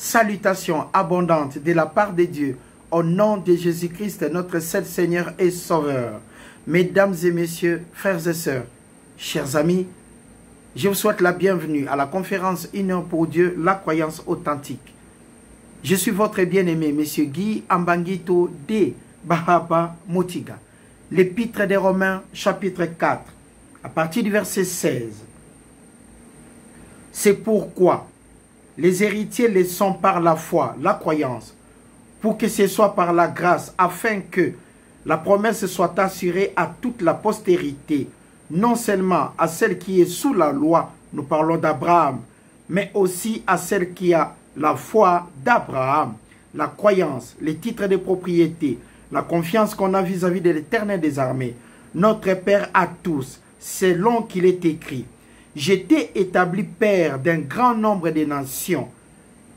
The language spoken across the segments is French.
Salutations abondantes de la part de Dieu, au nom de Jésus-Christ, notre seul Seigneur et Sauveur. Mesdames et messieurs, frères et sœurs, chers amis, je vous souhaite la bienvenue à la conférence Une heure pour Dieu, la croyance authentique. Je suis votre bien-aimé, Monsieur Guy Ambangito de Bahaba Moutiga. L'Épître des Romains, chapitre 4, à partir du verset 16. C'est pourquoi les héritiers les sont par la foi, la croyance, pour que ce soit par la grâce, afin que la promesse soit assurée à toute la postérité, non seulement à celle qui est sous la loi, nous parlons d'Abraham, mais aussi à celle qui a la foi d'Abraham, la croyance, les titres de propriété, la confiance qu'on a vis-à-vis de l'Éternel des armées, notre Père à tous, selon qu'il est écrit. J'étais établi Père d'un grand nombre de nations.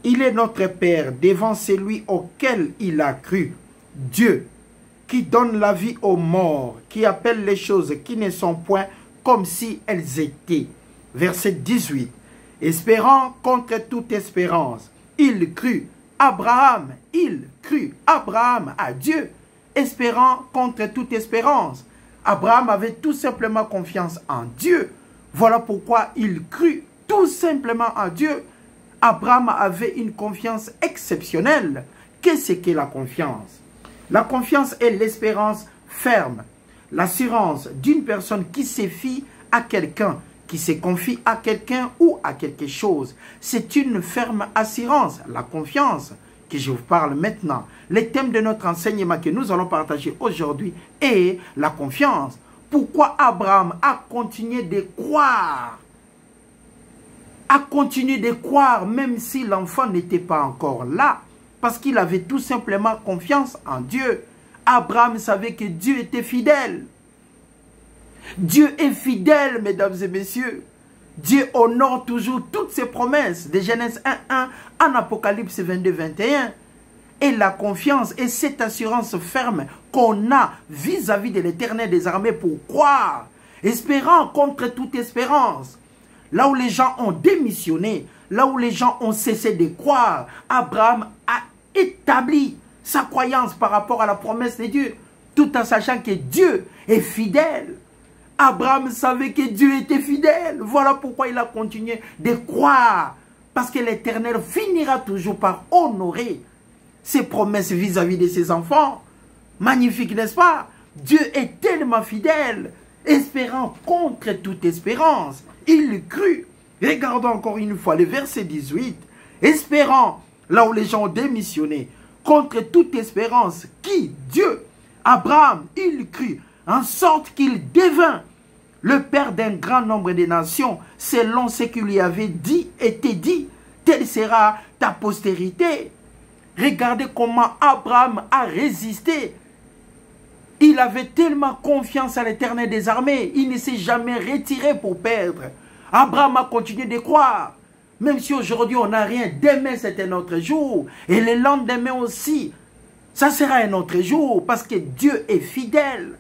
Il est notre Père devant celui auquel il a cru, Dieu, qui donne la vie aux morts, qui appelle les choses qui ne sont point comme si elles étaient. Verset 18. Espérant contre toute espérance, il crut Abraham à Dieu. Espérant contre toute espérance. Abraham avait tout simplement confiance en Dieu. Voilà pourquoi il crut tout simplement en Dieu. Abraham avait une confiance exceptionnelle. Qu'est-ce que la confiance? La confiance est l'espérance ferme, l'assurance d'une personne qui se fie à quelqu'un, qui se confie à quelqu'un ou à quelque chose. C'est une ferme assurance, la confiance, que je vous parle maintenant. Le thème de notre enseignement que nous allons partager aujourd'hui est la confiance. Pourquoi Abraham a continué de croire? A continué de croire même si l'enfant n'était pas encore là. Parce qu'il avait tout simplement confiance en Dieu. Abraham savait que Dieu était fidèle. Dieu est fidèle, mesdames et messieurs. Dieu honore toujours toutes ses promesses. De Genèse 1:1 en Apocalypse 22:21. Et la confiance et cette assurance ferme qu'on a vis-à-vis de l'Éternel des armées pour croire, espérant contre toute espérance. Là où les gens ont démissionné, là où les gens ont cessé de croire, Abraham a établi sa croyance par rapport à la promesse de Dieu, tout en sachant que Dieu est fidèle. Abraham savait que Dieu était fidèle. Voilà pourquoi il a continué de croire. Parce que l'Éternel finira toujours par honorer ses promesses vis-à-vis de ses enfants. Magnifique, n'est-ce pas? Dieu est tellement fidèle, espérant contre toute espérance. Il crut. Regardons encore une fois le verset 18. Espérant, là où les gens ont démissionné, contre toute espérance, qui? Dieu. Abraham, il crut, en sorte qu'il devint le père d'un grand nombre de nations, selon ce qu'il lui avait dit, été dit. Telle sera ta postérité. Regardez comment Abraham a résisté. Il avait tellement confiance à l'Éternel des armées. Il ne s'est jamais retiré pour perdre. Abraham a continué de croire. Même si aujourd'hui on n'a rien, demain c'est un autre jour. Et le lendemain aussi, ça sera un autre jour. Parce que Dieu est fidèle.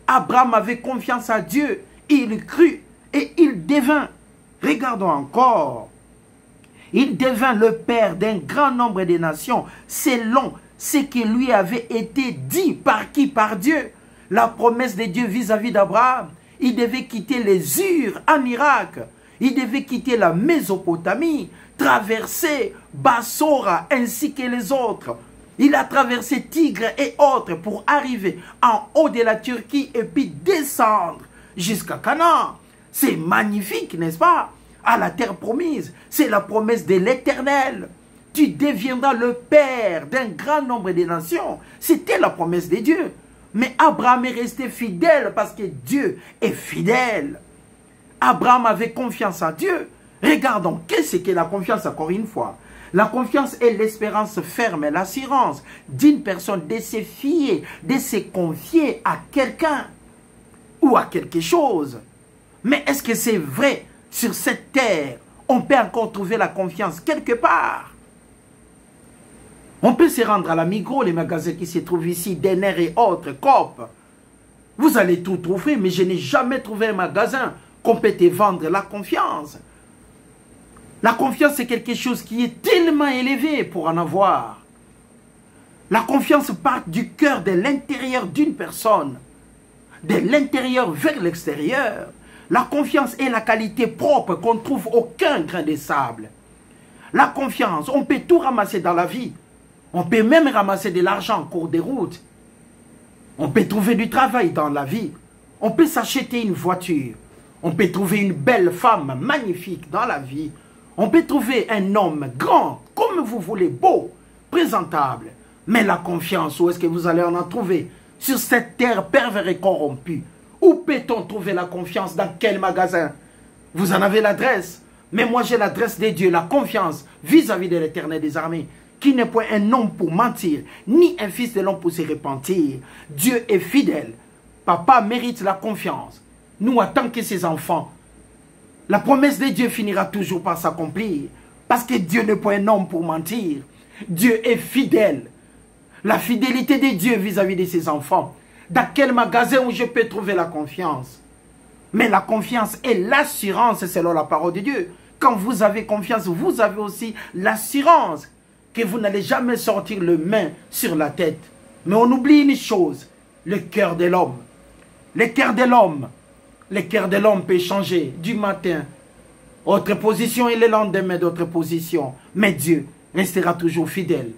Abraham avait confiance à Dieu. Il crut et il devint. Regardons encore. Il devint le père d'un grand nombre de nations, selon ce qui lui avait été dit. Par qui? Par Dieu. La promesse de Dieu vis-à-vis d'Abraham. Il devait quitter les Urs en Irak. Il devait quitter la Mésopotamie, traverser Bassora ainsi que les autres. Il a traversé Tigre et autres pour arriver en haut de la Turquie et puis descendre jusqu'à Canaan. C'est magnifique, n'est-ce pas? À la terre promise, c'est la promesse de l'Éternel. Tu deviendras le père d'un grand nombre de nations. C'était la promesse de Dieu. Mais Abraham est resté fidèle parce que Dieu est fidèle. Abraham avait confiance en Dieu. Regardons, qu'est-ce que la confiance encore une fois? La confiance est l'espérance ferme, l'assurance d'une personne de se fier, de se confier à quelqu'un ou à quelque chose. Mais est-ce que c'est vrai? Sur cette terre, on peut encore trouver la confiance quelque part. On peut se rendre à la Migros, les magasins qui se trouvent ici, Denner et autres, Coop. Vous allez tout trouver, mais je n'ai jamais trouvé un magasin qu'on peut te vendre la confiance. La confiance, c'est quelque chose qui est tellement élevé pour en avoir. La confiance part du cœur, de l'intérieur d'une personne, de l'intérieur vers l'extérieur. La confiance est la qualité propre qu'on ne trouve aucun grain de sable. La confiance, on peut tout ramasser dans la vie. On peut même ramasser de l'argent en cours de route. On peut trouver du travail dans la vie. On peut s'acheter une voiture. On peut trouver une belle femme magnifique dans la vie. On peut trouver un homme grand, comme vous voulez, beau, présentable. Mais la confiance, où est-ce que vous allez en trouver? Sur cette terre pervers et corrompue. Où peut-on trouver la confiance? Dans quel magasin? Vous en avez l'adresse. Mais moi j'ai l'adresse de Dieu, la confiance vis-à-vis de l'Éternel des armées, qui n'est point un homme pour mentir, ni un fils de l'homme pour se repentir. Dieu est fidèle. Papa mérite la confiance. Nous, en tant que ses enfants, la promesse de Dieu finira toujours par s'accomplir. Parce que Dieu n'est pas un homme pour mentir. Dieu est fidèle. La fidélité de Dieu vis-à-vis de ses enfants. Dans quel magasin où je peux trouver la confiance? Mais la confiance est l'assurance selon la parole de Dieu. Quand vous avez confiance, vous avez aussi l'assurance que vous n'allez jamais sortir le main sur la tête. Mais on oublie une chose, le cœur de l'homme. Le cœur de l'homme peut changer du matin, autre position et le lendemain d'autre position. Mais Dieu restera toujours fidèle.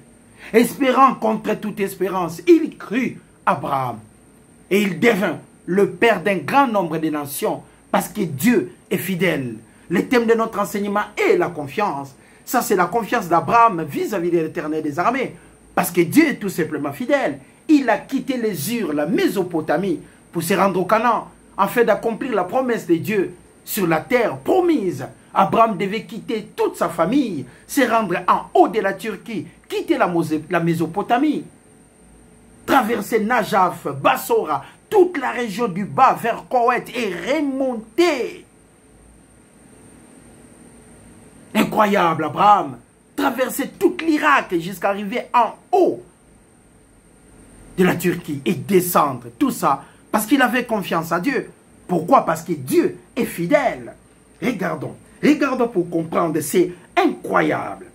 Espérant contre toute espérance, il crut Abraham. Et il devint le père d'un grand nombre de nations parce que Dieu est fidèle. Le thème de notre enseignement est la confiance. Ça, c'est la confiance d'Abraham vis-à-vis de l'Éternel des armées. Parce que Dieu est tout simplement fidèle. Il a quitté les Urs, la Mésopotamie, pour se rendre au Canaan, afin d'accomplir la promesse de Dieu sur la terre promise. Abraham devait quitter toute sa famille, se rendre en haut de la Turquie, quitter la Mésopotamie, traverser Najaf, Bassora, toute la région du bas vers Koweït et remonter. Incroyable, Abraham. Traverser tout l'Irak jusqu'à arriver en haut de la Turquie et descendre. Tout ça parce qu'il avait confiance en Dieu. Pourquoi? Parce que Dieu est fidèle. Regardons. Regardons pour comprendre. C'est incroyable.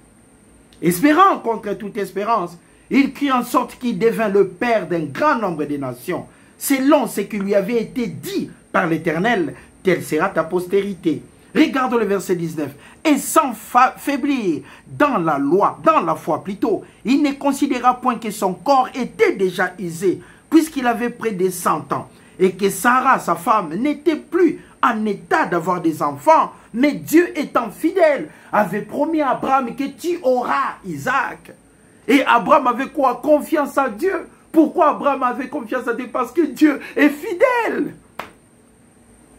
Espérant contre toute espérance, il crie en sorte qu'il devint le père d'un grand nombre de nations. Selon ce qui lui avait été dit par l'Éternel, telle sera ta postérité. Regarde le verset 19. Et sans faiblir dans la loi, dans la foi plutôt, il ne considéra point que son corps était déjà usé, puisqu'il avait près de 100 ans, et que Sarah, sa femme, n'était plus en état d'avoir des enfants, mais Dieu étant fidèle, avait promis à Abraham que tu auras Isaac. Et Abraham avait quoi? Confiance en Dieu. Pourquoi Abraham avait confiance en Dieu? Parce que Dieu est fidèle.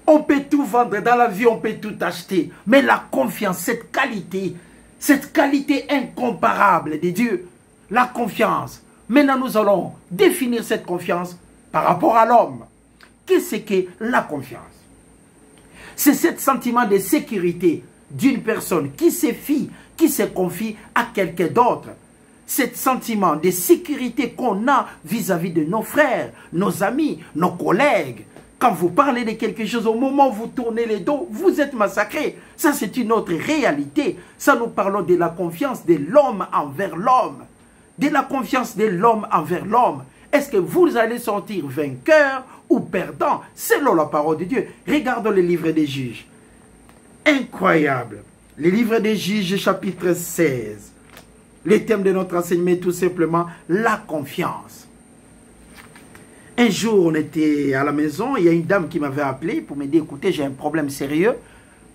On peut tout vendre dans la vie, on peut tout acheter. Mais la confiance, cette qualité incomparable de Dieu, la confiance. Maintenant, nous allons définir cette confiance par rapport à l'homme. Qu'est-ce que la confiance? C'est ce sentiment de sécurité d'une personne qui se fie, qui se confie à quelqu'un d'autre. Ce sentiment de sécurité qu'on a vis-à-vis de nos frères, nos amis, nos collègues. Quand vous parlez de quelque chose, au moment où vous tournez les dos, vous êtes massacré. Ça, c'est une autre réalité. Ça, nous parlons de la confiance de l'homme envers l'homme. De la confiance de l'homme envers l'homme. Est-ce que vous allez sortir vainqueur ou perdant selon la parole de Dieu? Regardons le livre des Juges. Incroyable. Le livre des Juges, chapitre 16. Le thème de notre enseignement est tout simplement la confiance. Un jour, on était à la maison, il y a une dame qui m'avait appelé pour me dire, écoutez, j'ai un problème sérieux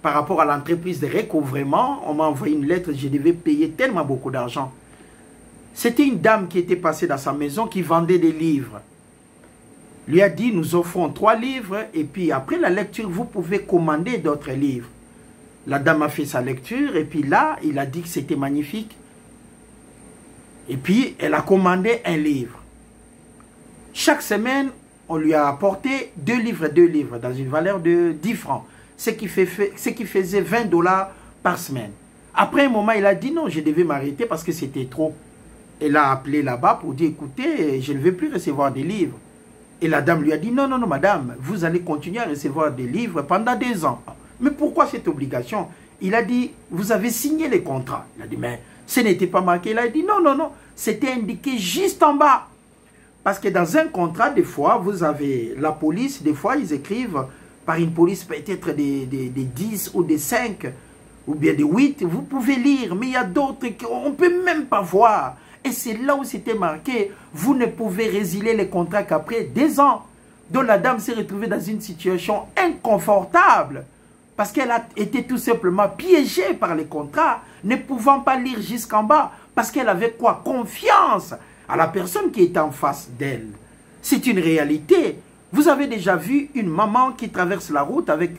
par rapport à l'entreprise de recouvrement. On m'a envoyé une lettre, je devais payer tellement beaucoup d'argent. C'était une dame qui était passée dans sa maison qui vendait des livres. Lui a dit, nous offrons 3 livres et puis après la lecture, vous pouvez commander d'autres livres. La dame a fait sa lecture et puis là, il a dit que c'était magnifique. Et puis, elle a commandé un livre. Chaque semaine, on lui a apporté 2 livres dans une valeur de 10 francs. Ce qui faisait 20 $ par semaine. Après un moment, il a dit non, je devais m'arrêter parce que c'était trop. Elle a appelé là-bas pour dire, écoutez, je ne vais plus recevoir des livres. Et la dame lui a dit, non, non, non, madame, vous allez continuer à recevoir des livres pendant 2 ans. Mais pourquoi cette obligation? Il a dit, vous avez signé les contrats. Il a dit, mais ce n'était pas marqué. Il a dit, non, non, non, c'était indiqué juste en bas. Parce que dans un contrat, des fois, vous avez la police, des fois, ils écrivent par une police peut-être des 10 ou des 5 ou bien des 8. Vous pouvez lire, mais il y a d'autres qu'on ne peut même pas voir. Et c'est là où c'était marqué, vous ne pouvez résilier les contrats qu'après 2 ans. Donc la dame s'est retrouvée dans une situation inconfortable parce qu'elle a été tout simplement piégée par les contrats, ne pouvant pas lire jusqu'en bas parce qu'elle avait quoi? Confiance à la personne qui est en face d'elle. C'est une réalité. Vous avez déjà vu une maman qui traverse la route avec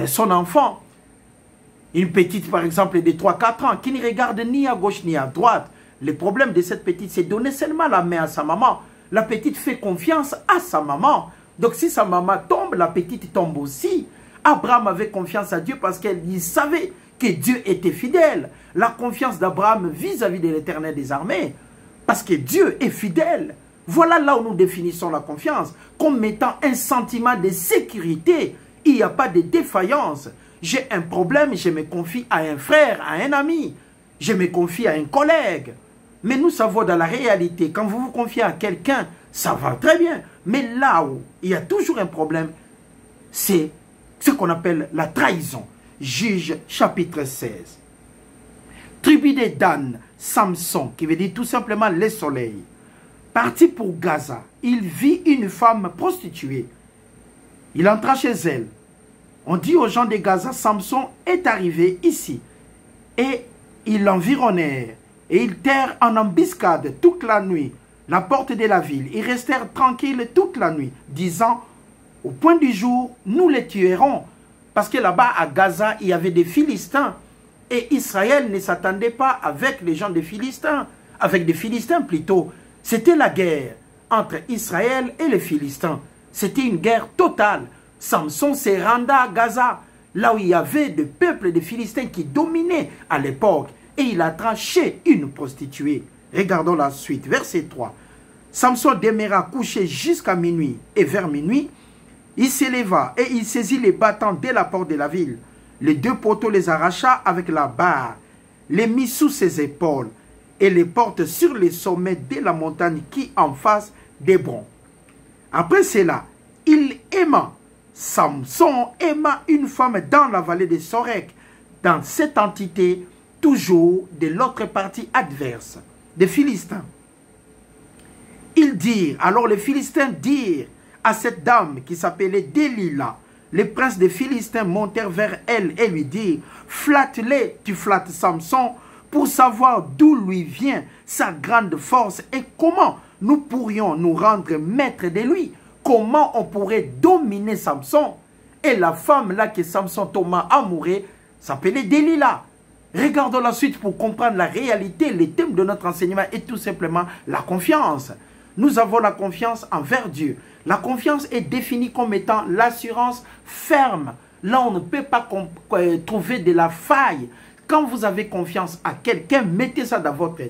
son enfant, une petite par exemple de 3-4 ans, qui ne regarde ni à gauche ni à droite. Le problème de cette petite, c'est donner seulement la main à sa maman. La petite fait confiance à sa maman. Donc si sa maman tombe, la petite tombe aussi. Abraham avait confiance à Dieu parce qu'il savait que Dieu était fidèle. La confiance d'Abraham vis-à-vis de l'Éternel des armées. Parce que Dieu est fidèle. Voilà là où nous définissons la confiance. Comme étant un sentiment de sécurité. Il n'y a pas de défaillance. J'ai un problème, je me confie à un frère, à un ami. Je me confie à un collègue. Mais nous savons dans la réalité, quand vous vous confiez à quelqu'un, ça va très bien. Mais là où il y a toujours un problème, c'est ce qu'on appelle la trahison. Juge chapitre 16. Tribu de Dan, Samson, qui veut dire tout simplement le soleil, parti pour Gaza. Il vit une femme prostituée. Il entra chez elle. On dit aux gens de Gaza, Samson est arrivé ici. Et ils l'environnèrent. Et ils terrent en embuscade toute la nuit la porte de la ville. Ils restèrent tranquilles toute la nuit, disant, au point du jour, nous les tuerons. Parce que là-bas, à Gaza, il y avait des Philistins. Et Israël ne s'attendait pas avec les gens des Philistins. Avec des Philistins plutôt. C'était la guerre entre Israël et les Philistins. C'était une guerre totale. Samson s'est rendu à Gaza, là où il y avait des peuples de Philistins qui dominaient à l'époque. Et il a tranché une prostituée. Regardons la suite, verset 3. Samson demeura couché jusqu'à minuit. Et vers minuit, il s'éleva et il saisit les battants dès la porte de la ville. Les 2 poteaux les arracha avec la barre, les mit sous ses épaules et les porte sur les sommets de la montagne qui en face d'Hébron. Après cela, Samson aima une femme dans la vallée de Sorek, dans cette entité, toujours de l'autre partie adverse, des Philistins. Alors les Philistins dirent à cette dame qui s'appelait Delilah, les princes des Philistins montèrent vers elle et lui dirent, flatte-les, tu flattes Samson, pour savoir d'où lui vient sa grande force et comment nous pourrions nous rendre maîtres de lui. Comment on pourrait dominer Samson. Et la femme là que Samson tomba amoureux s'appelait Delilah. Regardons la suite pour comprendre la réalité. Le thème de notre enseignement est tout simplement la confiance. Nous avons la confiance envers Dieu. La confiance est définie comme étant l'assurance ferme. Là, on ne peut pas trouver de la faille. Quand vous avez confiance à quelqu'un, mettez ça dans votre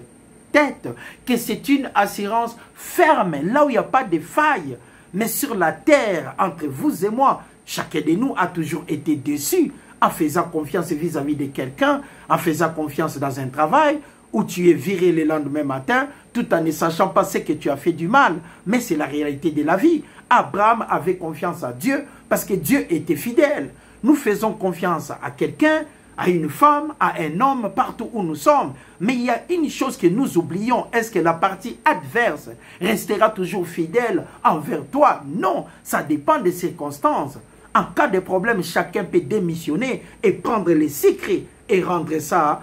tête, que c'est une assurance ferme, là où il n'y a pas de faille. Mais sur la terre, entre vous et moi, chacun de nous a toujours été déçu en faisant confiance vis-à-vis de quelqu'un, en faisant confiance dans un travail, où tu es viré le lendemain matin, tout en ne sachant pas ce que tu as fait du mal. Mais c'est la réalité de la vie. Abraham avait confiance à Dieu parce que Dieu était fidèle. Nous faisons confiance à quelqu'un, à une femme, à un homme, partout où nous sommes. Mais il y a une chose que nous oublions. Est-ce que la partie adverse restera toujours fidèle envers toi? Non, ça dépend des circonstances. En cas de problème, chacun peut démissionner et prendre les secrets et rendre ça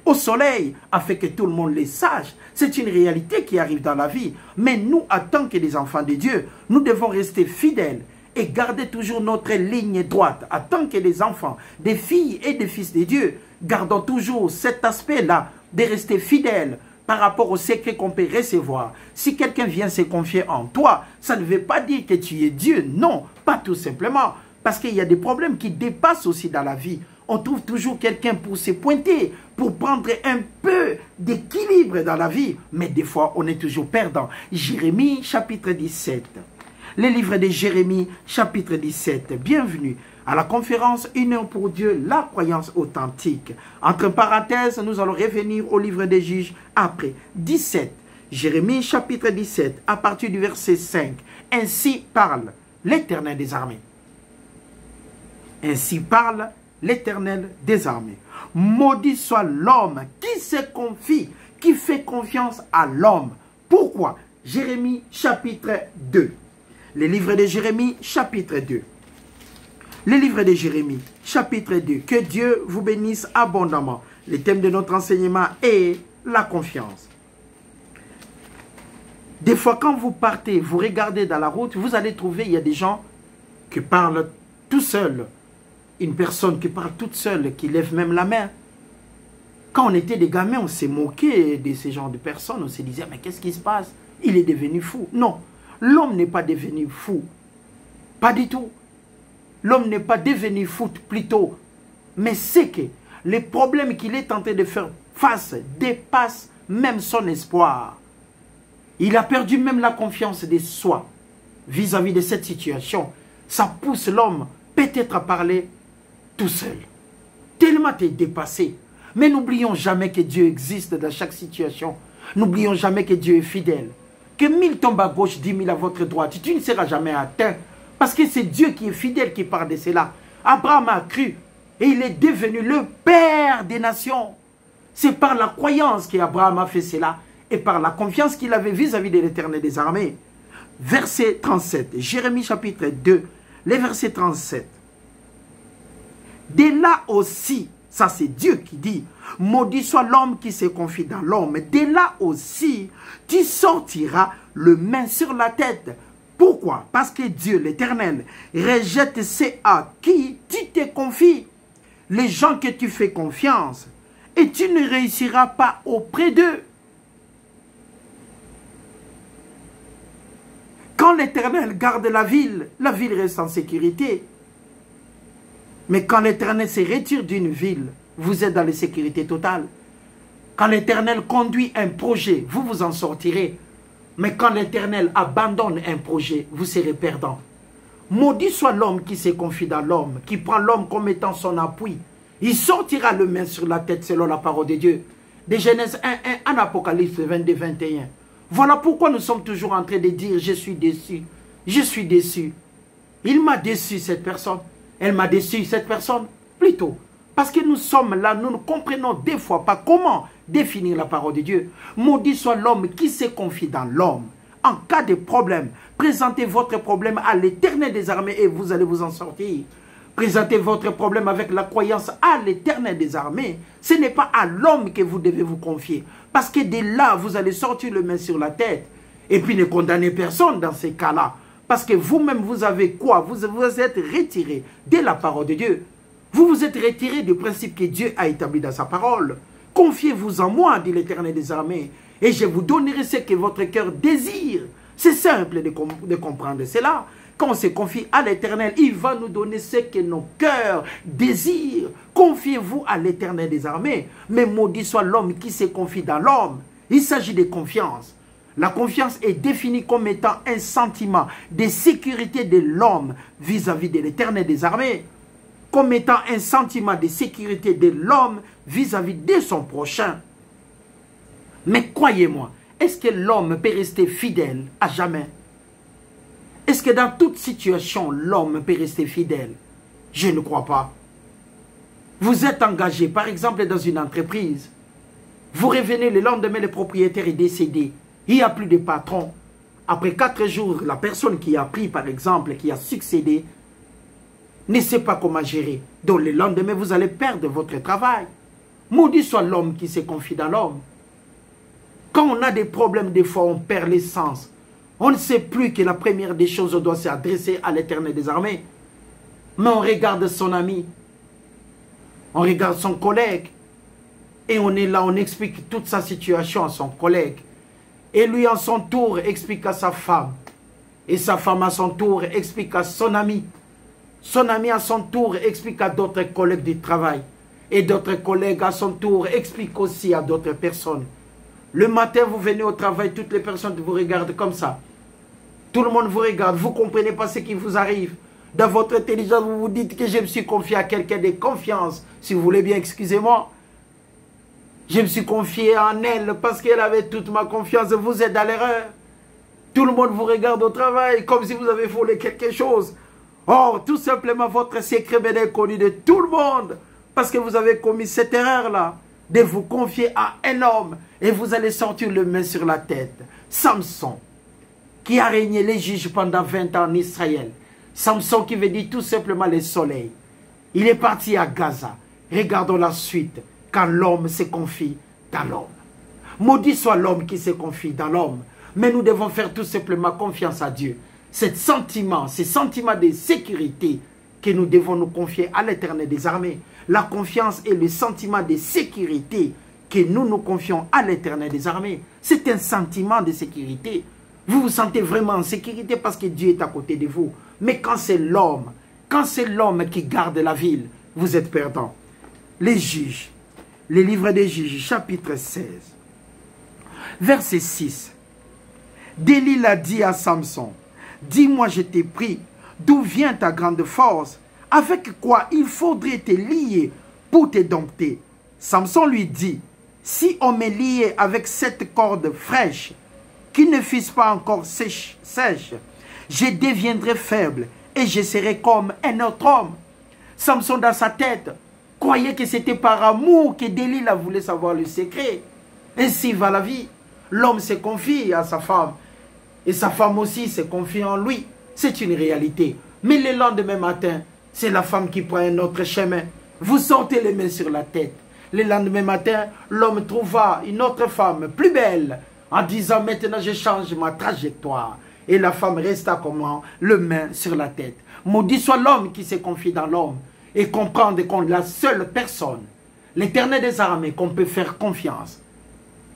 au soleil afin que tout le monde les sache. C'est une réalité qui arrive dans la vie. Mais nous, en tant que des enfants de Dieu, nous devons rester fidèles et garder toujours notre ligne droite. En tant que des enfants, des filles et des fils de Dieu, gardons toujours cet aspect-là de rester fidèles par rapport au secret qu'on peut recevoir. Si quelqu'un vient se confier en toi, ça ne veut pas dire que tu es Dieu. Non, pas tout simplement. Parce qu'il y a des problèmes qui dépassent aussi dans la vie. On trouve toujours quelqu'un pour se pointer, pour prendre un peu d'équilibre dans la vie. Mais des fois, on est toujours perdant. Jérémie, chapitre 17. Le livre de Jérémie, chapitre 17. Bienvenue à la conférence Union pour Dieu, la croyance authentique. Entre parenthèses, nous allons revenir au livre des Juges après. 17, Jérémie chapitre 17, à partir du verset 5. Ainsi parle l'Éternel des armées. Ainsi parle l'Éternel des armées. Maudit soit l'homme qui se confie, qui fait confiance à l'homme. Pourquoi? Jérémie chapitre 2. Le livre de Jérémie chapitre 2. Le livre de Jérémie chapitre 2. Que Dieu vous bénisse abondamment. Le thème de notre enseignement est la confiance. Des fois, quand vous partez, vous regardez dans la route, vous allez trouver, il y a des gens qui parlent tout seuls. Une personne qui parle toute seule, qui lève même la main. Quand on était des gamins, on s'est moqué de ce genre de personnes. On se disait, mais qu'est-ce qui se passe? Il est devenu fou. Non, l'homme n'est pas devenu fou. Pas du tout. L'homme n'est pas devenu fou plutôt. Mais c'est que les problèmes qu'il est tenté de faire face dépassent même son espoir. Il a perdu même la confiance de soi vis-à-vis de cette situation. Ça pousse l'homme peut-être à parler tout seul. Tellement tu es dépassé. Mais n'oublions jamais que Dieu existe dans chaque situation. N'oublions jamais que Dieu est fidèle. Que 1000 tombent à gauche, 10 000 à votre droite, tu ne seras jamais atteint. Parce que c'est Dieu qui est fidèle qui parle de cela. Abraham a cru et il est devenu le père des nations. C'est par la croyance qu'Abraham a fait cela et par la confiance qu'il avait vis-à-vis de l'Éternel des armées. Verset 37, Jérémie chapitre 2, le verset 37. De là aussi, ça c'est Dieu qui dit, maudit soit l'homme qui se confie dans l'homme. De là aussi, tu sortiras le main sur la tête. Pourquoi? Parce que Dieu, l'Éternel, rejette ceux à qui tu te confies, les gens que tu fais confiance, et tu ne réussiras pas auprès d'eux. Quand l'Éternel garde la ville reste en sécurité. Mais quand l'Éternel se retire d'une ville, vous êtes dans la sécurité totale. Quand l'Éternel conduit un projet, vous vous en sortirez. Mais quand l'Éternel abandonne un projet, vous serez perdant. Maudit soit l'homme qui se confie dans l'homme, qui prend l'homme comme étant son appui. Il sortira le main sur la tête selon la parole de Dieu. De Genèse 1, 1, en Apocalypse 22, 21. Voilà pourquoi nous sommes toujours en train de dire, je suis déçu. Je suis déçu. Il m'a déçu cette personne. Elle m'a déçu cette personne. Plutôt. Parce que nous sommes là, nous ne comprenons des fois pas comment définir la parole de Dieu. Maudit soit l'homme qui se confie dans l'homme. En cas de problème, présentez votre problème à l'Éternel des armées et vous allez vous en sortir. Présentez votre problème avec la croyance à l'Éternel des armées. Ce n'est pas à l'homme que vous devez vous confier. Parce que de là, vous allez sortir le main sur la tête. Et puis ne condamnez personne dans ces cas-là. Parce que vous-même, vous avez quoi? Vous vous êtes retiré de la parole de Dieu. Vous vous êtes retiré du principe que Dieu a établi dans sa parole. Confiez-vous en moi, dit l'Éternel des armées, et je vous donnerai ce que votre cœur désire. C'est simple de comprendre cela. Quand on se confie à l'Éternel, il va nous donner ce que nos cœurs désirent. Confiez-vous à l'Éternel des armées. Mais maudit soit l'homme qui se confie dans l'homme. Il s'agit de confiance. La confiance est définie comme étant un sentiment de sécurité de l'homme vis-à-vis de l'Éternel des armées. Comme étant un sentiment de sécurité de l'homme vis-à-vis de son prochain. Mais croyez-moi, est-ce que l'homme peut rester fidèle à jamais? Est-ce que dans toute situation, l'homme peut rester fidèle? Je ne crois pas. Vous êtes engagé, par exemple, dans une entreprise. Vous revenez le lendemain, le propriétaire est décédé. Il n'y a plus de patron. Après 4 jours, la personne qui a pris, par exemple, qui a succédé, ne sait pas comment gérer. Donc le lendemain, vous allez perdre votre travail. Maudit soit l'homme qui se confie dans l'homme. Quand on a des problèmes, des fois, on perd l'essence. On ne sait plus que la première des choses, on doit s'adresser à l'Éternel des armées. Mais on regarde son ami. On regarde son collègue. Et on est là, on explique toute sa situation à son collègue. Et lui, en son tour, explique à sa femme. Et sa femme, à son tour, explique à son ami. Son ami, à son tour, explique à d'autres collègues du travail. Et d'autres collègues, à son tour, expliquent aussi à d'autres personnes. Le matin, vous venez au travail, toutes les personnes vous regardent comme ça. Tout le monde vous regarde, vous ne comprenez pas ce qui vous arrive. Dans votre intelligence, vous vous dites que je me suis confié à quelqu'un de confiance. Si vous voulez bien, excusez-moi. Je me suis confié en elle parce qu'elle avait toute ma confiance. Vous êtes dans l'erreur. Tout le monde vous regarde au travail comme si vous avez volé quelque chose. Or, tout simplement, votre secret est connu de tout le monde. Parce que vous avez commis cette erreur-là. De vous confier à un homme. Et vous allez sortir le main sur la tête. Samson, qui a régné les juges pendant 20 ans en Israël. Samson qui veut dire tout simplement le soleil. Il est parti à Gaza. Regardons la suite. Quand l'homme se confie dans l'homme. Maudit soit l'homme qui se confie dans l'homme. Mais nous devons faire tout simplement confiance à Dieu. Ces sentiments de sécurité que nous devons nous confier à l'Éternel des armées. La confiance et le sentiment de sécurité que nous nous confions à l'Éternel des armées. C'est un sentiment de sécurité. Vous vous sentez vraiment en sécurité parce que Dieu est à côté de vous. Mais quand c'est l'homme qui garde la ville, vous êtes perdant. Les juges. Les livres des juges, chapitre 16, verset 6. Delilah dit à Samson, « Dis-moi, je t'ai pris, d'où vient ta grande force? Avec quoi il faudrait te lier pour te dompter? » Samson lui dit, « Si on me liait avec cette corde fraîche, qui ne fût pas encore sèche, je deviendrai faible et je serai comme un autre homme. » Samson dans sa tête croyait que c'était par amour que Delilah voulait savoir le secret. Ainsi va la vie. L'homme se confie à sa femme. Et sa femme aussi se confie en lui. C'est une réalité. Mais le lendemain matin, c'est la femme qui prend un autre chemin. Vous sortez les mains sur la tête. Le lendemain matin, l'homme trouva une autre femme plus belle. En disant maintenant je change ma trajectoire. Et la femme resta comment? Le main sur la tête. Maudit soit l'homme qui se confie dans l'homme. Et comprendre qu'on est la seule personne, l'Éternel des armées, qu'on peut faire confiance.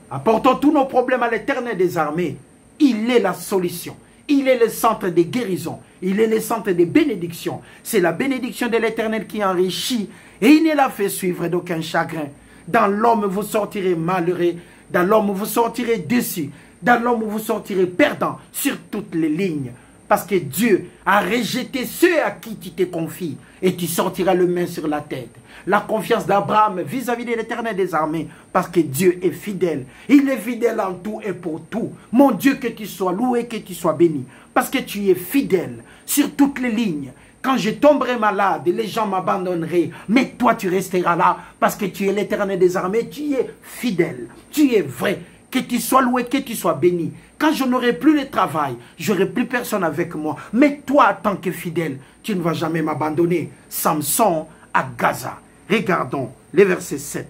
Apportons tous nos problèmes à l'Éternel des armées. Il est la solution. Il est le centre de guérison. Il est le centre de bénédiction. C'est la bénédiction de l'Éternel qui enrichit. Et il ne la fait suivre d'aucun chagrin. Dans l'homme, vous sortirez malheureux. Dans l'homme, vous sortirez déçu. Dans l'homme, vous sortirez perdant sur toutes les lignes. Parce que Dieu a rejeté ceux à qui tu te confies. Et tu sortiras le main sur la tête. La confiance d'Abraham vis-à-vis de l'Éternel des armées. Parce que Dieu est fidèle. Il est fidèle en tout et pour tout. Mon Dieu, que tu sois loué, que tu sois béni. Parce que tu es fidèle sur toutes les lignes. Quand je tomberai malade, les gens m'abandonneraient. Mais toi, tu resteras là. Parce que tu es l'Éternel des armées. Tu es fidèle. Tu es vrai. Que tu sois loué, que tu sois béni. Quand je n'aurai plus de travail, je n'aurai plus personne avec moi. Mais toi, en tant que fidèle, tu ne vas jamais m'abandonner. Samson à Gaza. Regardons le verset 7.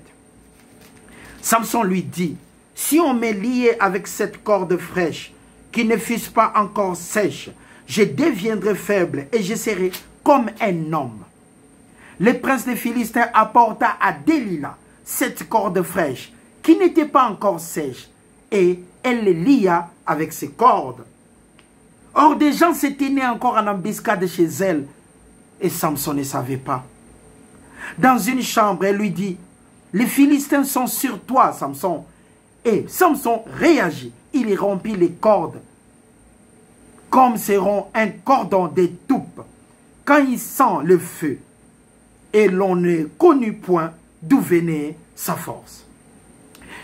Samson lui dit, « Si on me liait avec cette corde fraîche, qui ne fût pas encore sèche, je deviendrai faible et je serai comme un homme. » Le prince des Philistins apporta à Delilah cette corde fraîche, qui n'était pas encore sèche, et elle le lia avec ses cordes. Or, des gens s'étaient nés encore en embuscade chez elle, et Samson ne savait pas. Dans une chambre, elle lui dit, « Les Philistins sont sur toi, Samson. » Et Samson réagit, il rompit les cordes, comme seront un cordon d'étoupe, quand il sent le feu, et l'on ne connut point d'où venait sa force.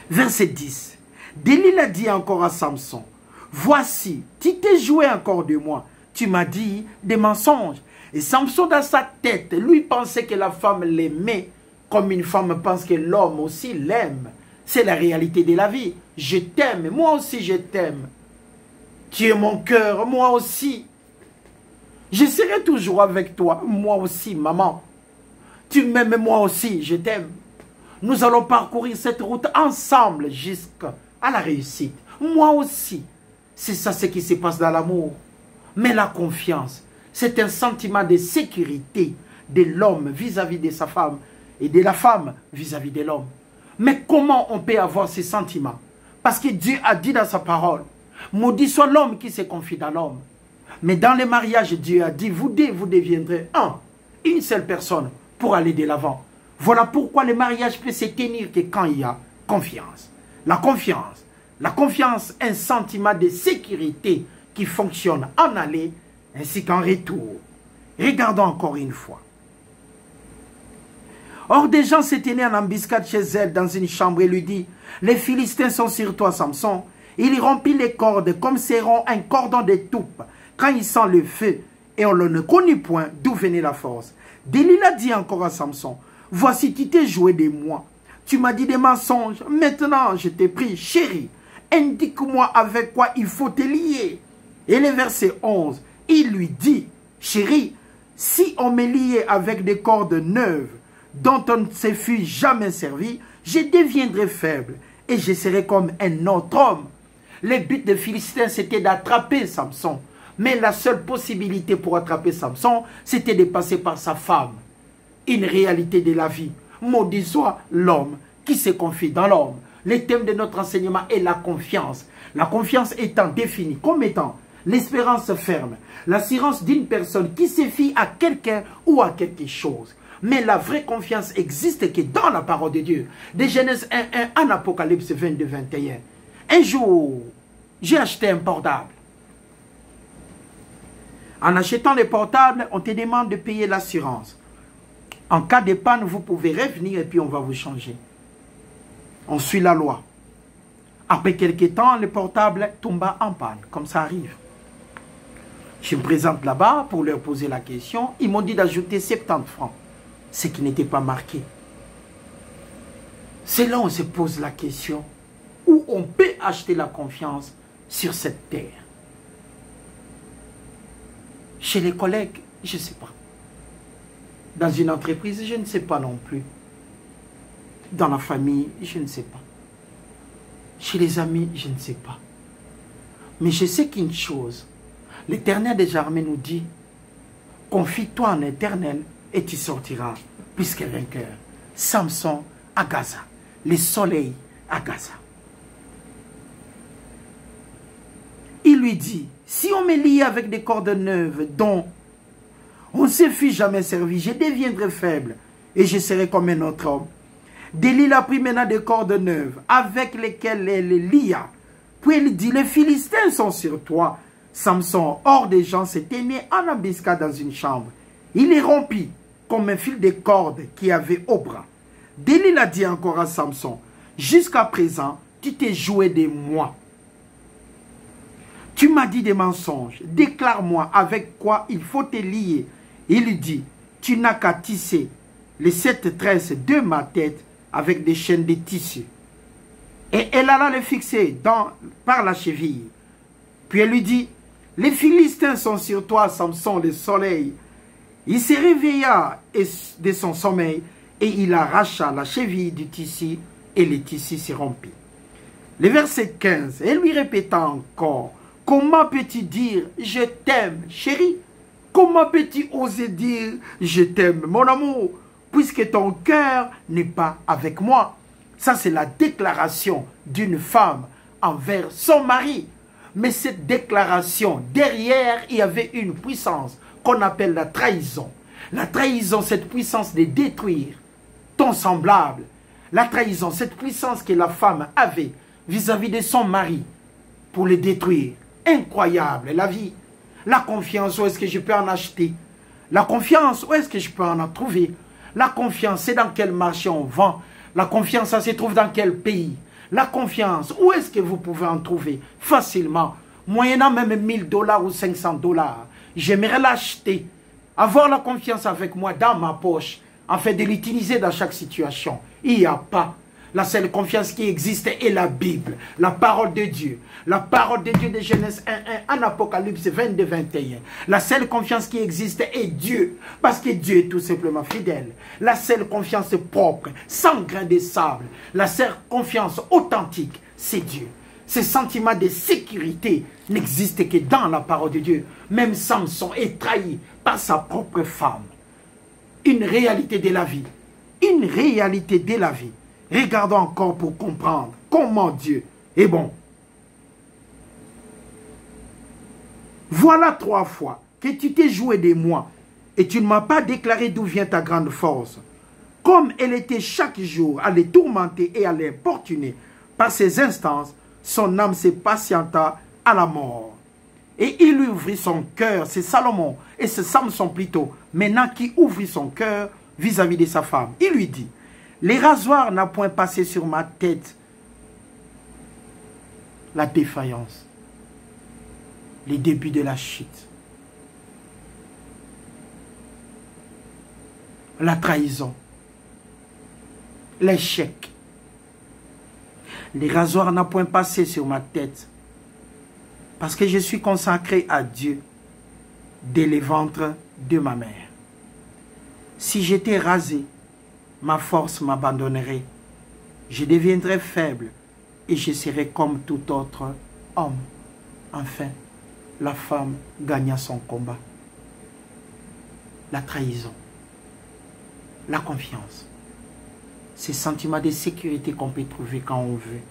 Verset 10. Delilah dit encore à Samson, « Voici, tu t'es joué encore de moi. Tu m'as dit des mensonges. » Et Samson dans sa tête, lui pensait que la femme l'aimait comme une femme pense que l'homme aussi l'aime. C'est la réalité de la vie. Je t'aime, moi aussi je t'aime. Tu es mon cœur, moi aussi. Je serai toujours avec toi, moi aussi, maman. Tu m'aimes, moi aussi, je t'aime. Nous allons parcourir cette route ensemble jusqu'à la réussite. Moi aussi. C'est ça ce qui se passe dans l'amour. Mais la confiance, c'est un sentiment de sécurité de l'homme vis-à-vis de sa femme et de la femme vis-à-vis de l'homme. Mais comment on peut avoir ces sentiments? Parce que Dieu a dit dans sa parole, maudit soit l'homme qui se confie dans l'homme. Mais dans les mariages, Dieu a dit, vous deviendrez une seule personne pour aller de l'avant. Voilà pourquoi le mariage peut se tenir que quand il y a confiance. La confiance, un sentiment de sécurité qui fonctionne en aller ainsi qu'en retour. Regardons encore une fois. Or, des gens s'étaient nés en embuscade chez elle dans une chambre et lui dit, les Philistins sont sur toi, Samson. Il rompit les cordes comme serrant un cordon de toupe quand il sent le feu et on ne connut point d'où venait la force. Delilah dit encore à Samson, voici tu t'es joué de moi. Tu m'as dit des mensonges. Maintenant, je t'ai pris, chérie. Indique-moi avec quoi il faut te lier. Et le verset 11, il lui dit, chérie, si on me liait avec des cordes neuves dont on ne se fut jamais servi, je deviendrai faible et je serai comme un autre homme. Le but des Philistins, c'était d'attraper Samson. Mais la seule possibilité pour attraper Samson, c'était de passer par sa femme. Une réalité de la vie. Maudit soit l'homme qui se confie dans l'homme. Le thème de notre enseignement est la confiance. La confiance étant définie comme étant l'espérance ferme, l'assurance d'une personne qui se fie à quelqu'un ou à quelque chose. Mais la vraie confiance existe que dans la parole de Dieu. De Genèse 1:1 en Apocalypse 22:21. Un jour, j'ai acheté un portable. En achetant le portable, on te demande de payer l'assurance. En cas de panne, vous pouvez revenir et puis on va vous changer. On suit la loi. Après quelques temps, le portable tomba en panne, comme ça arrive. Je me présente là-bas pour leur poser la question. Ils m'ont dit d'ajouter 70 francs, ce qui n'était pas marqué. C'est là où on se pose la question, où on peut acheter la confiance sur cette terre. Chez les collègues, je ne sais pas. Dans une entreprise, je ne sais pas non plus. Dans la famille, je ne sais pas. Chez les amis, je ne sais pas. Mais je sais qu'une chose, l'Éternel des armées nous dit, confie-toi en l'Éternel et tu sortiras, puisque vainqueur. Samson à Gaza, le soleil à Gaza. Il lui dit, si on me lie avec des cordes neuves dont on ne se fut jamais servi, je deviendrai faible et je serai comme un autre homme. Delilah prit maintenant des cordes neuves avec lesquelles elle les lia. Puis elle dit, les Philistins sont sur toi. Samson, hors des gens, s'était mis en embuscade dans une chambre. Il les rompit comme un fil de corde qu'il avait au bras. Delilah dit encore à Samson, jusqu'à présent, tu t'es joué de moi. Tu m'as dit des mensonges. Déclare-moi avec quoi il faut te lier. Il lui dit, tu n'as qu'à tisser les 7 tresses de ma tête avec des chaînes de tissu. Et elle alla le fixer par la cheville. Puis elle lui dit, les Philistins sont sur toi, Samson, le soleil. Il se réveilla de son sommeil et il arracha la cheville du tissu et le tissu se rompit. Le verset 15, elle lui répéta encore, comment peux-tu dire je t'aime, chérie? Comment peux-tu oser dire je t'aime, mon amour, puisque ton cœur n'est pas avec moi? Ça, c'est la déclaration d'une femme envers son mari. Mais cette déclaration, derrière, il y avait une puissance qu'on appelle la trahison. La trahison, cette puissance de détruire ton semblable. La trahison, cette puissance que la femme avait vis-à-vis de son mari pour le détruire. Incroyable, la vie. La confiance, où est-ce que je peux en acheter? La confiance, où est-ce que je peux en trouver? La confiance, c'est dans quel marché on vend? La confiance, ça se trouve dans quel pays? La confiance, où est-ce que vous pouvez en trouver? Facilement, moyennant même $1000 ou $500. J'aimerais l'acheter. Avoir la confiance avec moi dans ma poche, afin de l'utiliser dans chaque situation. Il n'y a pas. La seule confiance qui existe est la Bible, la parole de Dieu. La parole de Dieu de Genèse 1:1 en Apocalypse 22:21. La seule confiance qui existe est Dieu, parce que Dieu est tout simplement fidèle. La seule confiance propre, sans grain de sable. La seule confiance authentique, c'est Dieu. Ce sentiment de sécurité n'existe que dans la parole de Dieu. Même Samson est trahi par sa propre femme. Une réalité de la vie. Une réalité de la vie. Regardons encore pour comprendre comment Dieu est bon. Voilà 3 fois que tu t'es joué de moi et tu ne m'as pas déclaré d'où vient ta grande force. Comme elle était chaque jour à les tourmenter et à les importuner par ses instances, son âme se patienta à la mort. Et il lui ouvrit son cœur. C'est Salomon et c'est Samson plutôt. Maintenant qui ouvrit son cœur vis-à-vis de sa femme. Il lui dit, les rasoirs n'ont point passé sur ma tête la défaillance, les débuts de la chute, la trahison, l'échec. Les rasoirs n'ont point passé sur ma tête parce que je suis consacré à Dieu dès le ventre de ma mère. Si j'étais rasé, ma force m'abandonnerait. Je deviendrais faible et je serais comme tout autre homme. Enfin, la femme gagna son combat. La trahison, la confiance, ces sentiments de sécurité qu'on peut trouver quand on veut.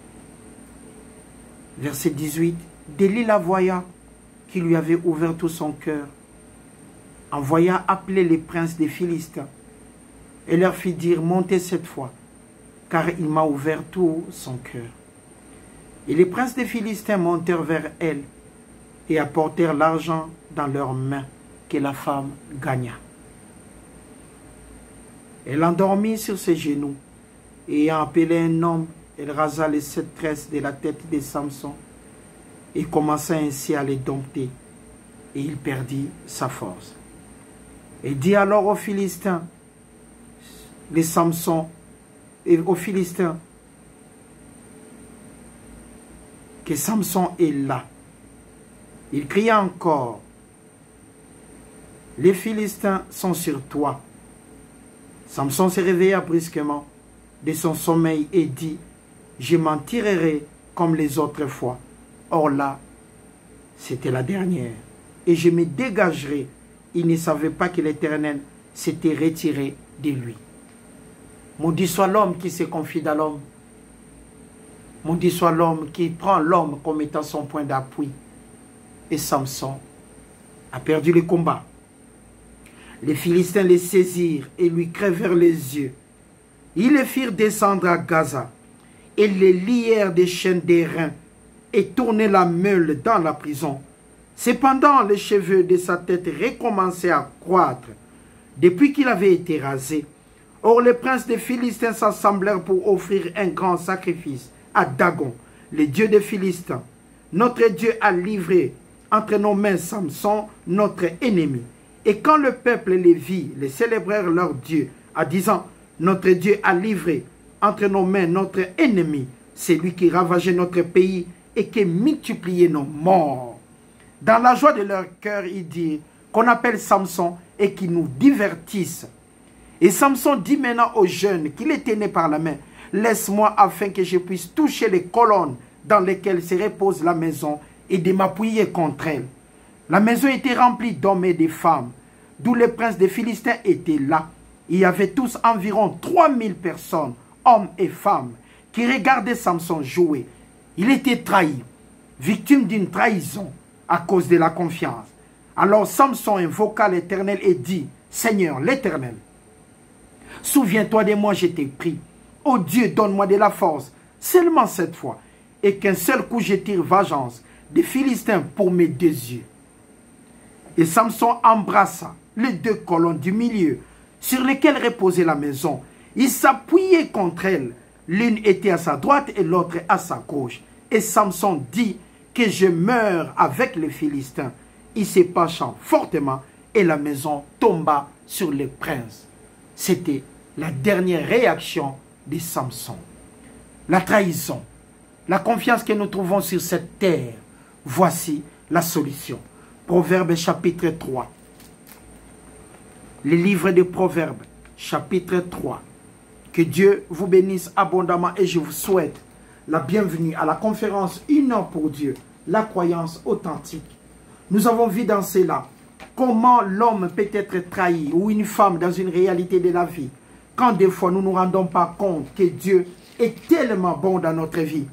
Verset 18, Delilah voya qui lui avait ouvert tout son cœur, envoya appeler les princes des Philistins et leur fit dire, montez cette fois, car il m'a ouvert tout son cœur. Et les princes des Philistins montèrent vers elle et apportèrent l'argent dans leurs mains que la femme gagna. Elle l'endormit sur ses genoux et ayant appelé un homme, elle rasa les 7 tresses de la tête de Samson et commença ainsi à les dompter et il perdit sa force. Et dit alors aux Philistins, les Samson et aux Philistins, que Samson est là. Il cria encore, les Philistins sont sur toi. Samson se réveilla brusquement de son sommeil et dit, je m'en tirerai comme les autres fois. Or là, c'était la dernière. Et je me dégagerai. Il ne savait pas que l'Éternel s'était retiré de lui. Maudit soit l'homme qui se confie dans l'homme. Maudit soit l'homme qui prend l'homme comme étant son point d'appui. Et Samson a perdu le combat. Les Philistins les saisirent et lui crevèrent les yeux. Ils le firent descendre à Gaza et les lièrent des chaînes d'airain et tournaient la meule dans la prison. Cependant, les cheveux de sa tête recommençaient à croître depuis qu'il avait été rasé. Or, les princes des Philistins s'assemblèrent pour offrir un grand sacrifice à Dagon, le dieu des Philistins. Notre Dieu a livré entre nos mains Samson, notre ennemi. Et quand le peuple les vit, les célébrèrent leur Dieu, en disant, notre Dieu a livré entre nos mains notre ennemi, celui qui ravageait notre pays et qui multipliait nos morts. Dans la joie de leur cœur, il dit qu'on appelle Samson et qui nous divertisse. Et Samson dit maintenant aux jeunes qui les tenaient par la main, laisse-moi afin que je puisse toucher les colonnes dans lesquelles se repose la maison et de m'appuyer contre elles. La maison était remplie d'hommes et de femmes, d'où les princes des Philistins étaient là. Il y avait tous environ 3000 personnes, hommes et femmes, qui regardaient Samson jouer. Il était trahi, victime d'une trahison à cause de la confiance. Alors Samson invoqua l'Éternel et dit, Seigneur l'Éternel, souviens-toi de moi, je t'ai pris. Ô Dieu, donne-moi de la force, seulement cette fois, et qu'un seul coup je tire vengeance des Philistins pour mes 2 yeux. Et Samson embrassa les 2 colonnes du milieu sur lesquelles reposait la maison. Il s'appuyait contre elles. L'une était à sa droite et l'autre à sa gauche. Et Samson dit que je meurs avec les Philistins. Il se pencha fortement et la maison tomba sur les princes. C'était la dernière réaction de Samson. La trahison, la confiance que nous trouvons sur cette terre. Voici la solution. Proverbes chapitre 3. Le livre de Proverbes chapitre 3. Que Dieu vous bénisse abondamment et je vous souhaite la bienvenue à la conférence Une heure pour Dieu, la croyance authentique. Nous avons vu dans cela comment l'homme peut être trahi ou une femme dans une réalité de la vie. Quand des fois nous ne nous rendons pas compte que Dieu est tellement bon dans notre vie.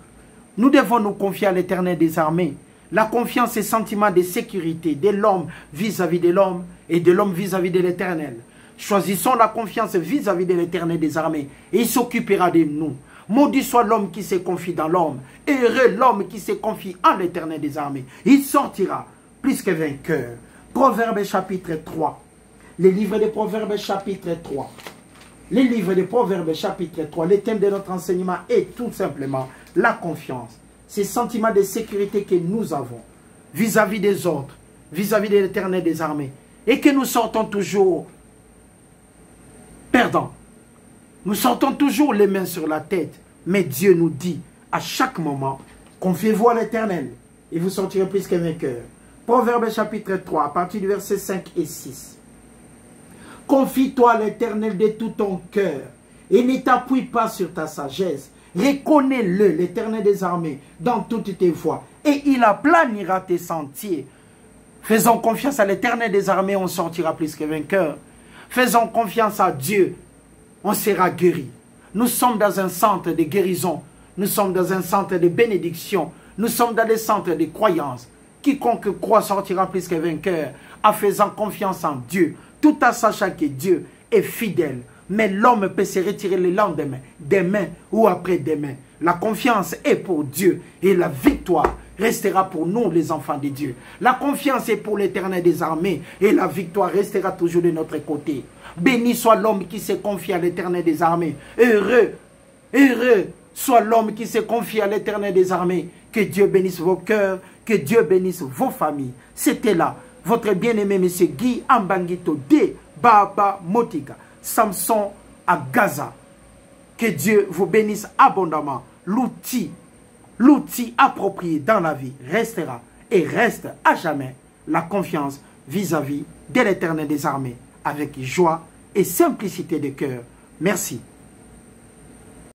Nous devons nous confier à l'Éternel des armées. La confiance et sentiment de sécurité de l'homme vis-à-vis de l'homme et de l'homme vis-à-vis de l'Éternel. Choisissons la confiance vis-à-vis de l'Éternel des armées et il s'occupera de nous. Maudit soit l'homme qui se confie dans l'homme. Heureux l'homme qui se confie en l'Éternel des armées. Il sortira plus que vainqueur. Proverbes chapitre 3. Les livres des Proverbes chapitre 3. Les livres des Proverbes chapitre 3. Le thème de notre enseignement est tout simplement la confiance. Ce sentiment de sécurité que nous avons vis-à-vis des autres, vis-à-vis de l'Éternel des armées. Et que nous sortons toujours perdants. Nous sortons toujours les mains sur la tête. Mais Dieu nous dit à chaque moment, confiez-vous à l'Éternel et vous sortirez plus que vainqueur. Proverbes chapitre 3, à partir du verset 5 et 6. Confie-toi à l'Éternel de tout ton cœur et ne t'appuie pas sur ta sagesse. Reconnais-le, l'Éternel des armées, dans toutes tes voies et il aplanira tes sentiers. Faisons confiance à l'Éternel des armées, on sortira plus que vainqueur. Faisons confiance à Dieu, on sera guéri. Nous sommes dans un centre de guérison. Nous sommes dans un centre de bénédiction. Nous sommes dans des centres de croyance. Quiconque croit sortira plus que vainqueur en faisant confiance en Dieu, tout en sachant que Dieu est fidèle. Mais l'homme peut se retirer le lendemain, demain ou après-demain. La confiance est pour Dieu et la victoire restera pour nous les enfants de Dieu. La confiance est pour l'Éternel des armées et la victoire restera toujours de notre côté. Béni soit l'homme qui se confie à l'Éternel des armées. Heureux, heureux soit l'homme qui se confie à l'Éternel des armées. Que Dieu bénisse vos cœurs, que Dieu bénisse vos familles. C'était là votre bien-aimé M. Guy Ambangito de Baba Motika, Samson à Gaza. Que Dieu vous bénisse abondamment. L'outil approprié dans la vie restera et reste à jamais la confiance vis-à-vis de l'Éternel des armées avec joie et simplicité de cœur. Merci.